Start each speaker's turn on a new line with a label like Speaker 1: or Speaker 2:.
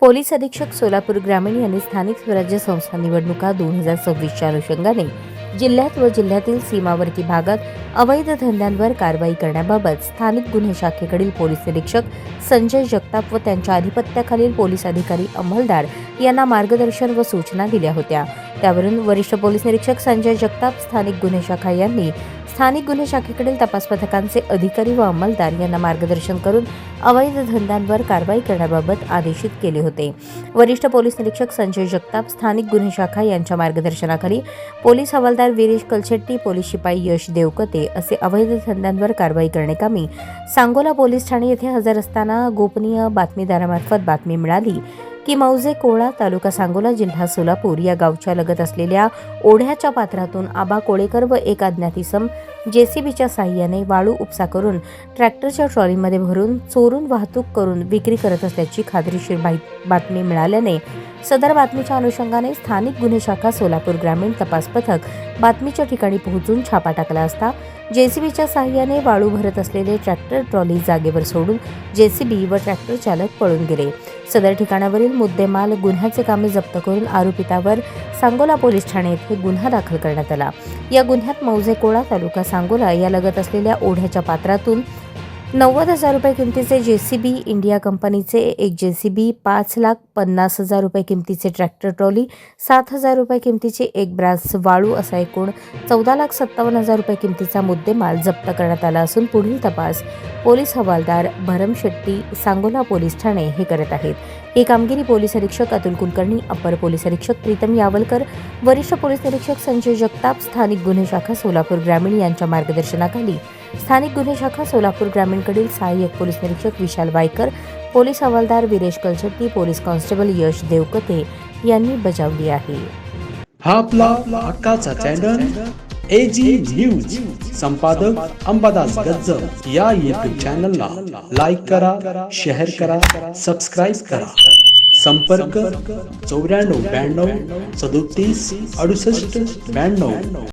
Speaker 1: Police अधीक्षक सोलापूर ग्रामीण यांनी स्थानिक स्वराज्य संस्था निवडणुका 2026च्या अनुषंगाने जिल्ह्यात व जिल्ह्यातील सीमावर्ती भागात अवैध धंद्यांवर कारवाई करण्याबाबत स्थानिक गुन्हे शाखेकडील पोलीस निरीक्षक संजय जगताप व त्यांच्या अधिपत्याखालील पोलीस अधिकारी अंमलदार यांना मार्गदर्शन व सूचना दिल्या होत्या। त्यावरून वरिष्ठ पोलीस निरीक्षक संजय जगताप स्थानिक गुन्हे शाखा यांनी स्थानिक गुन्हे शाखेकडील तपास पथकांचे अधिकारी व अंमलदार यांना मार्गदर्शन करून अवैध धंद्यांवर कारवाई करण्याबाबत आदेशित केले होते। वरिष्ठ पोलीस निरीक्षक संजय जगताप स्थानिक गुन्हे शाखा यांच्या मार्गदर्शनाखाली पोलीस हवालदार वीरेश कलशेट्टी, पोलीस शिपाई यश देवकते असे अवैध धंद्यांवर कारवाई करण्याकामी सांगोला पोलीस ठाणे येथे हजर असताना गोपनीय बातमीदारामार्फत बातमी मिळाली की मौजे कोळा, तालुका सांगोला, जिल्हा सोलापूर या गावच्या लगत असलेल्या ओढ्याच्या पात्रातून आबा कोळेकर व एक अज्ञात इसम जेसीबीच्या साहाय्याने वाळू उपसा करून ट्रॅक्टरच्या ट्रॉलीमध्ये भरून चोरून वाहतूक करून विक्री करत असल्याची खात्रीशीर बातमी मिळाल्याने सदर बातमीच्या अनुषंगाने स्थानिक गुन्हे शाखा सोलापूर ग्रामीण तपास पथक बातमीच्या ठिकाणी पोहोचून छापा टाकला असता जेसीबीच्या साहाय्याने वाळू भरत असलेले ट्रॅक्टर ट्रॉली जागेवर सोडून जेसीबी व ट्रॅक्टर चालक पळून गेले। सदर ठिकाणावरील मुद्देमाल गुन्ह्याचे कामे जप्त करून आरोपितावर सांगोला पोलीस ठाणे येथे गुन्हा दाखल करण्यात आला। या गुन्ह्यात मौजे कोळा, तालुका सांगोला या लगत असलेल्या ओढ्याच्या पात्रातून 90,000 रुपये किमतीचे जेसीबी इंडिया कंपनीचे एक जेसीबी, 5,50,000 रुपये किमतीचे ट्रॅक्टर ट्रॉली, 7,000 रुपये किमतीचे एक ब्रास वाळू असा एकूण 14,57,000 रुपये किमतीचा मुद्देमाल जप्त करण्यात आला असून पुढील तपास पोलीस हवालदार भरम शेट्टी, सांगोला पोलीस ठाणे हे करत आहेत। ही कामगिरी पोलीस अधीक्षक अतुल कुलकर्णी, अपर पोलीस अधीक्षक प्रीतम यावलकर, वरिष्ठ पोलीस निरीक्षक संजय जगताप, स्थानिक गुन्हे शाखा सोलापूर ग्रामीण यांच्या मार्गदर्शनाखाली स्थानिक गुन्हे शाखा सोलापूर ग्रामीणकडील सहाय्यक पोलीस निरीक्षक विशाल वायकर, पोलीस हवालदार वीरेश कलशेट्टी, पोलीस कॉन्स्टेबल यश देवकते यांनी बजावली आहे।
Speaker 2: हा आपला हक्काचा चॅनल एजी न्यूज, संपादक अंबादास गज्जर या यूट्यूब चॅनलला लाईक करा, शेअर करा, सबस्क्राईब करा। संपर्क 94 92 37 68 92।